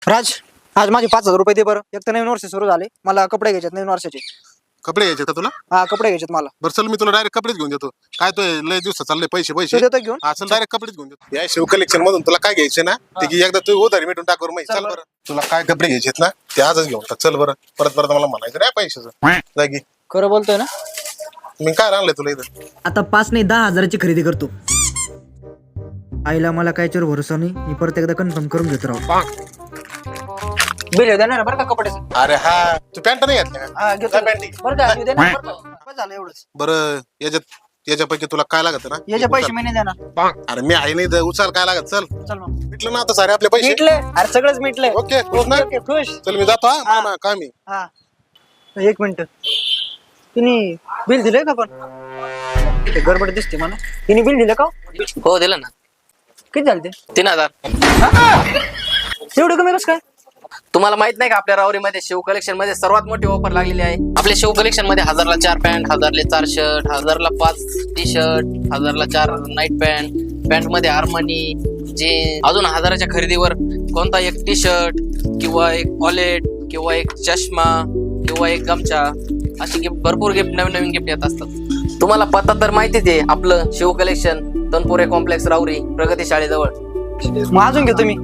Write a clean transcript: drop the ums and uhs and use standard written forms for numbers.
राज, आज माझे 5,000 रुपये दे बरं. एक तर नवीन वर्ष सुरू झाले, मला कपडे घ्यायचे नवीन वर्षाचे. कपडे घ्यायचे का तुला? हा, कपडे घ्यायचे मला. बरं चल, मी तुला डायरेक्ट कपडेच घेऊन देतो. काय तो लय दिवसात चालले पैसे तू पैसे देतो घेऊन? हा, चल डायरेक्ट कपडेच घेऊन देतो. या शिव कलेक्शन मधून तुला काय घ्यायचे ना ते की एकदा तू उधारी मिटून टाकवर माहिती. चल चल बरं. बरं, तुला काय कपडे घ्यायचेत ना ते आजच घेऊन टाक. चल बरं, परत परत मला म्हणायचं नाही पैशाचं जागी. खरं बोलतोय ना? मी काय आणलंय तुला इथं? आता 5 नाही 10,000ची खरेदी करतो. आईला मला कायच्यावर भरोसा नाही, मी परत एकदा कन्फर्म करून घेतो राव. बिल देणार बरं का कपड्याचं? अरे हा, तू पॅन्ट नाही घातल्या का? हा, घेतो. काय पॅन्ट आहे? बरं का, देणार बरं का? बस झालं एवढंच. बरं, याच्यापैकी तुला काय लागत ना? याचे पैसे मी नाही देणार. अरे मी आहे नाही तर उचल काय लागत. चल चल मग. मिटलं ना आता सारे आपले पैसे. मिटले, अरे सगळंच मिटले. ओके, खुश ना? ओके, खुश. चल मी जातो. हा मला काम आहे. हा, एक मिनिट. तिने बिल दिलंय का? पण ते गडबड दिसते मला. तिने बिल दिलं का? हो दिलं ना. किती झाले ते? 3,000. एवढं कमी कसं काय? तुम्हाला माहित नाही का आपल्या रावरीमध्ये शिव कलेक्शन मध्ये सर्वात मोठी ऑफर लागलेली आहे. आपल्या शिव कलेक्शन मध्ये 1000ला 4 पॅन्ट, 1000ला 4 शर्ट, 1000ला 5 टी शर्ट, 1000ला 4 नाईट पॅन्ट, पॅन्ट मध्ये आर्मानी जीन्स, अजून 1000च्या खरेदीवर कोणता एक टी शर्ट किंवा एक वॉलेट किंवा एक चष्मा किंवा एक गमछा अशी गिफ्ट, भरपूर गिफ्ट, नवीन नवीन गिफ्ट येत असतात. तुम्हाला पत्ता तर माहितीच आहे, आपलं शिव कलेक्शन तनपुरे कॉम्प्लेक्स राऊरी प्रगती शाळेजवळ. मग अजून घेतो मी.